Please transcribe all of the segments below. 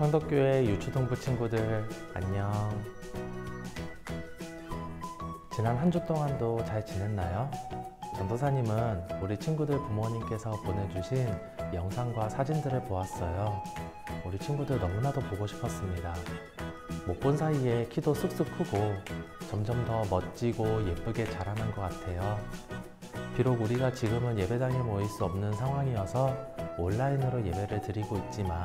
성덕교회 유초동부 친구들 안녕. 지난 한 주 동안도 잘 지냈나요? 전도사님은 우리 친구들 부모님께서 보내주신 영상과 사진들을 보았어요. 우리 친구들 너무나도 보고 싶었습니다. 못 본 사이에 키도 쑥쑥 크고 점점 더 멋지고 예쁘게 자라는 것 같아요. 비록 우리가 지금은 예배당에 모일 수 없는 상황이어서 온라인으로 예배를 드리고 있지만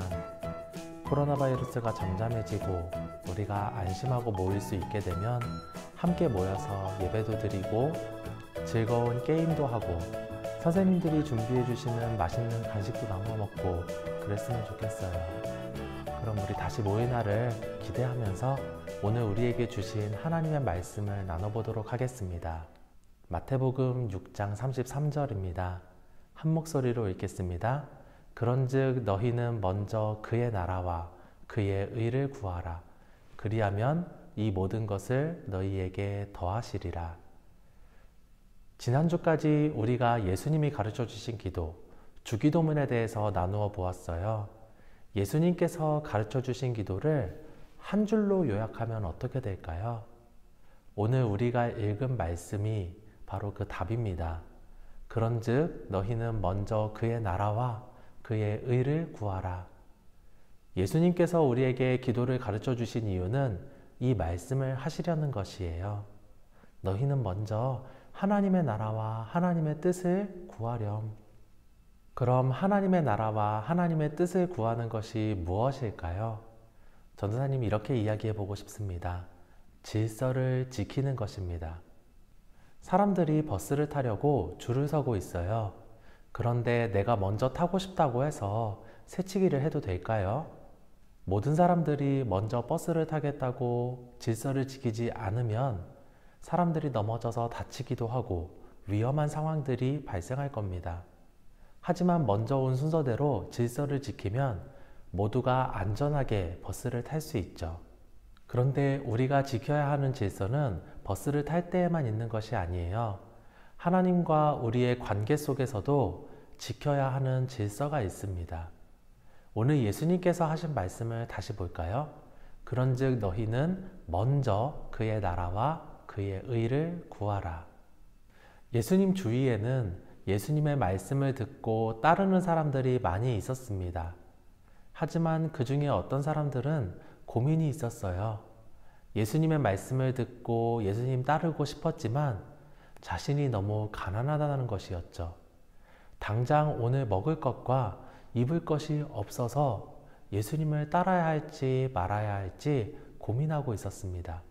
코로나 바이러스가 잠잠해지고 우리가 안심하고 모일 수 있게 되면 함께 모여서 예배도 드리고 즐거운 게임도 하고 선생님들이 준비해 주시는 맛있는 간식도 나눠 먹고 그랬으면 좋겠어요. 그럼 우리 다시 모일 날을 기대하면서 오늘 우리에게 주신 하나님의 말씀을 나눠보도록 하겠습니다. 마태복음 6장 33절입니다. 한 목소리로 읽겠습니다. 그런즉 너희는 먼저 그의 나라와 그의 의를 구하라. 그리하면 이 모든 것을 너희에게 더하시리라. 지난주까지 우리가 예수님이 가르쳐 주신 기도, 주기도문에 대해서 나누어 보았어요. 예수님께서 가르쳐 주신 기도를 한 줄로 요약하면 어떻게 될까요? 오늘 우리가 읽은 말씀이 바로 그 답입니다. 그런즉 너희는 먼저 그의 나라와 그의 의를 구하라. 예수님께서 우리에게 기도를 가르쳐 주신 이유는 이 말씀을 하시려는 것이에요. 너희는 먼저 하나님의 나라와 하나님의 뜻을 구하렴. 그럼 하나님의 나라와 하나님의 뜻을 구하는 것이 무엇일까요? 전도사님이 이렇게 이야기해 보고 싶습니다. 질서를 지키는 것입니다. 사람들이 버스를 타려고 줄을 서고 있어요. 그런데 내가 먼저 타고 싶다고 해서 새치기를 해도 될까요? 모든 사람들이 먼저 버스를 타겠다고 질서를 지키지 않으면 사람들이 넘어져서 다치기도 하고 위험한 상황들이 발생할 겁니다. 하지만 먼저 온 순서대로 질서를 지키면 모두가 안전하게 버스를 탈 수 있죠. 그런데 우리가 지켜야 하는 질서는 버스를 탈 때에만 있는 것이 아니에요. 하나님과 우리의 관계 속에서도 지켜야 하는 질서가 있습니다. 오늘 예수님께서 하신 말씀을 다시 볼까요? 그런즉 너희는 먼저 그의 나라와 그의 의를 구하라. 예수님 주위에는 예수님의 말씀을 듣고 따르는 사람들이 많이 있었습니다. 하지만 그 중에 어떤 사람들은 고민이 있었어요. 예수님의 말씀을 듣고 예수님 따르고 싶었지만 자신이 너무 가난하다는 것이었죠. 당장 오늘 먹을 것과 입을 것이 없어서 예수님을 따라야 할지 말아야 할지 고민하고 있었습니다.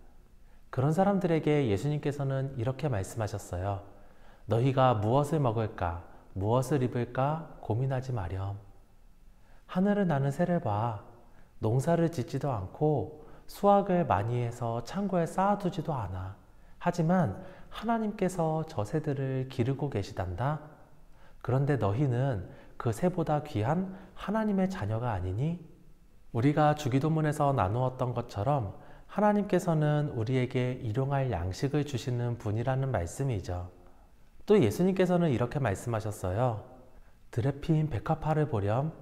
그런 사람들에게 예수님께서는 이렇게 말씀하셨어요. 너희가 무엇을 먹을까, 무엇을 입을까 고민하지 마렴. 하늘을 나는 새를 봐. 농사를 짓지도 않고 수확을 많이 해서 창고에 쌓아두지도 않아. 하지만 하나님께서 저 새들을 기르고 계시단다. 그런데 너희는 그 새보다 귀한 하나님의 자녀가 아니니? 우리가 주기도문에서 나누었던 것처럼 하나님께서는 우리에게 일용할 양식을 주시는 분이라는 말씀이죠. 또 예수님께서는 이렇게 말씀하셨어요. 들에 핀 백합화를 보렴.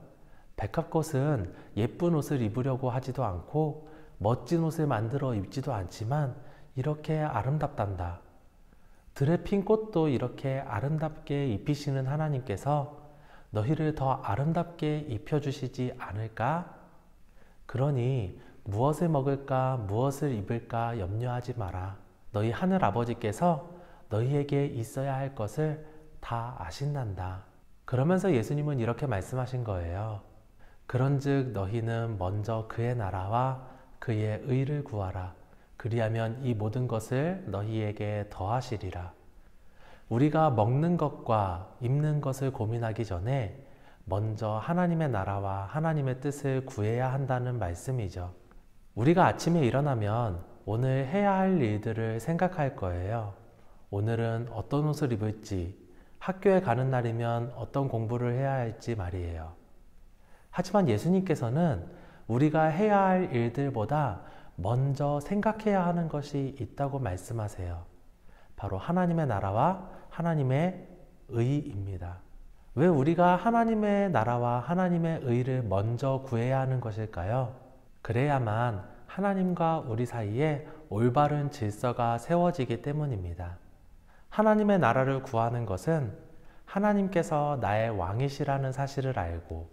백합꽃은 예쁜 옷을 입으려고 하지도 않고 멋진 옷을 만들어 입지도 않지만 이렇게 아름답단다. 들에 핀 꽃도 이렇게 아름답게 입히시는 하나님께서 너희를 더 아름답게 입혀주시지 않을까? 그러니 무엇을 먹을까 무엇을 입을까 염려하지 마라. 너희 하늘 아버지께서 너희에게 있어야 할 것을 다 아신단다. 그러면서 예수님은 이렇게 말씀하신 거예요. 그런즉 너희는 먼저 그의 나라와 그의 의를 구하라. 그리하면 이 모든 것을 너희에게 더하시리라. 우리가 먹는 것과 입는 것을 고민하기 전에 먼저 하나님의 나라와 하나님의 뜻을 구해야 한다는 말씀이죠. 우리가 아침에 일어나면 오늘 해야 할 일들을 생각할 거예요. 오늘은 어떤 옷을 입을지, 학교에 가는 날이면 어떤 공부를 해야 할지 말이에요. 하지만 예수님께서는 우리가 해야 할 일들보다 먼저 생각해야 하는 것이 있다고 말씀하세요. 바로 하나님의 나라와 하나님의 의입니다. 왜 우리가 하나님의 나라와 하나님의 의를 먼저 구해야 하는 것일까요? 그래야만 하나님과 우리 사이에 올바른 질서가 세워지기 때문입니다. 하나님의 나라를 구하는 것은 하나님께서 나의 왕이시라는 사실을 알고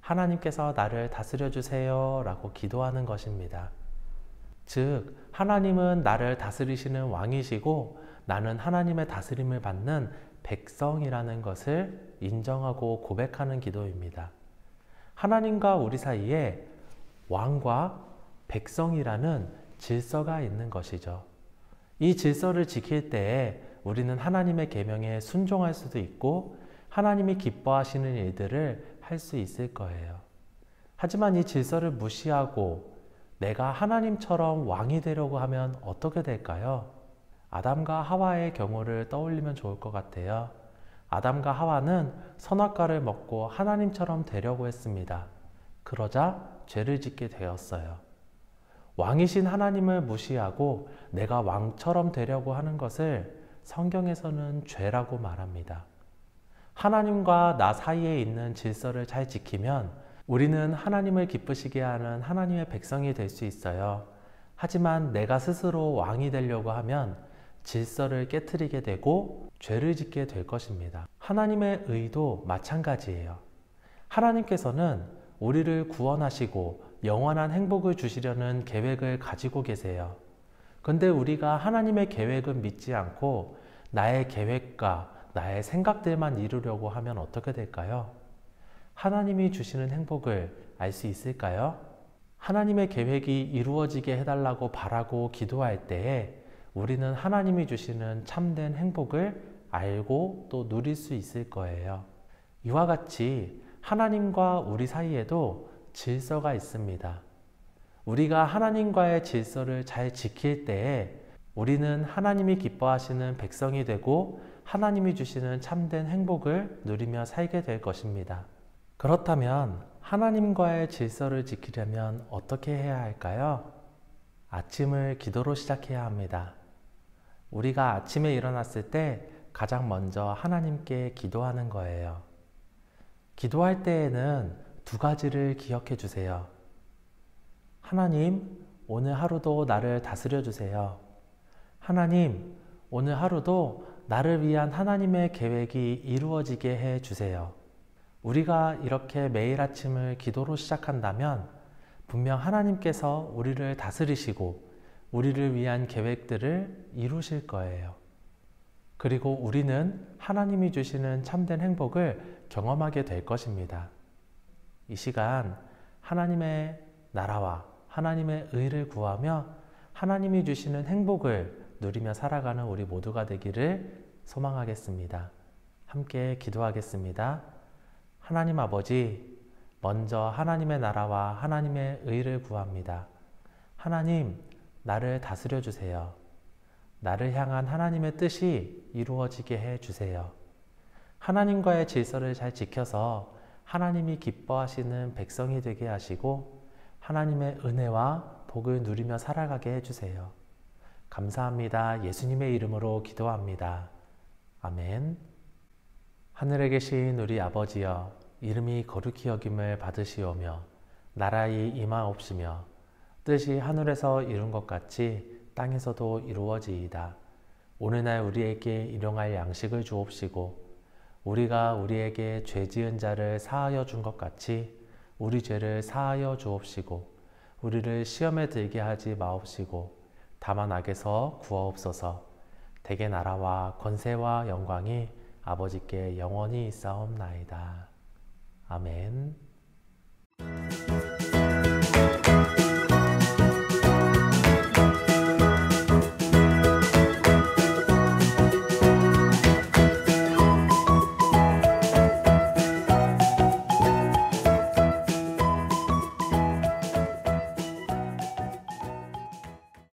하나님께서 나를 다스려 주세요 라고 기도하는 것입니다. 즉, 하나님은 나를 다스리시는 왕이시고 나는 하나님의 다스림을 받는 백성이라는 것을 인정하고 고백하는 기도입니다. 하나님과 우리 사이에 왕과 백성이라는 질서가 있는 것이죠. 이 질서를 지킬 때에 우리는 하나님의 계명에 순종할 수도 있고 하나님이 기뻐하시는 일들을 할 수 있을 거예요. 하지만 이 질서를 무시하고 내가 하나님처럼 왕이 되려고 하면 어떻게 될까요? 아담과 하와의 경우를 떠올리면 좋을 것 같아요. 아담과 하와는 선악과를 먹고 하나님처럼 되려고 했습니다. 그러자 죄를 짓게 되었어요. 왕이신 하나님을 무시하고 내가 왕처럼 되려고 하는 것을 성경에서는 죄라고 말합니다. 하나님과 나 사이에 있는 질서를 잘 지키면 우리는 하나님을 기쁘시게 하는 하나님의 백성이 될 수 있어요. 하지만 내가 스스로 왕이 되려고 하면 질서를 깨트리게 되고 죄를 짓게 될 것입니다. 하나님의 의도 마찬가지예요. 하나님께서는 우리를 구원하시고 영원한 행복을 주시려는 계획을 가지고 계세요. 근데 우리가 하나님의 계획을 믿지 않고 나의 계획과 나의 생각들만 이루려고 하면 어떻게 될까요? 하나님이 주시는 행복을 알 수 있을까요? 하나님의 계획이 이루어지게 해달라고 바라고 기도할 때에 우리는 하나님이 주시는 참된 행복을 알고 또 누릴 수 있을 거예요. 이와 같이 하나님과 우리 사이에도 질서가 있습니다. 우리가 하나님과의 질서를 잘 지킬 때에 우리는 하나님이 기뻐하시는 백성이 되고 하나님이 주시는 참된 행복을 누리며 살게 될 것입니다. 그렇다면 하나님과의 질서를 지키려면 어떻게 해야 할까요? 아침을 기도로 시작해야 합니다. 우리가 아침에 일어났을 때 가장 먼저 하나님께 기도하는 거예요. 기도할 때에는 두 가지를 기억해 주세요. 하나님, 오늘 하루도 나를 다스려 주세요. 하나님, 오늘 하루도 나를 위한 하나님의 계획이 이루어지게 해 주세요. 우리가 이렇게 매일 아침을 기도로 시작한다면 분명 하나님께서 우리를 다스리시고 우리를 위한 계획들을 이루실 거예요. 그리고 우리는 하나님이 주시는 참된 행복을 경험하게 될 것입니다. 이 시간 하나님의 나라와 하나님의 의를 구하며 하나님이 주시는 행복을 누리며 살아가는 우리 모두가 되기를 소망하겠습니다. 함께 기도하겠습니다. 하나님 아버지, 먼저 하나님의 나라와 하나님의 의를 구합니다. 하나님, 나를 다스려 주세요. 나를 향한 하나님의 뜻이 이루어지게 해 주세요. 하나님과의 질서를 잘 지켜서 하나님이 기뻐하시는 백성이 되게 하시고 하나님의 은혜와 복을 누리며 살아가게 해주세요. 감사합니다. 예수님의 이름으로 기도합니다. 아멘. 하늘에 계신 우리 아버지여, 이름이 거룩히 여김을 받으시오며 나라의 임하옵시며 뜻이 하늘에서 이룬 것 같이 땅에서도 이루어지이다. 오늘날 우리에게 일용할 양식을 주옵시고 우리가 우리에게 죄 지은 자를 사하여 준 것 같이 우리 죄를 사하여 주옵시고 우리를 시험에 들게 하지 마옵시고 다만 악에서 구하옵소서. 대개 나라와 권세와 영광이 아버지께 영원히 있사옵나이다. 아멘.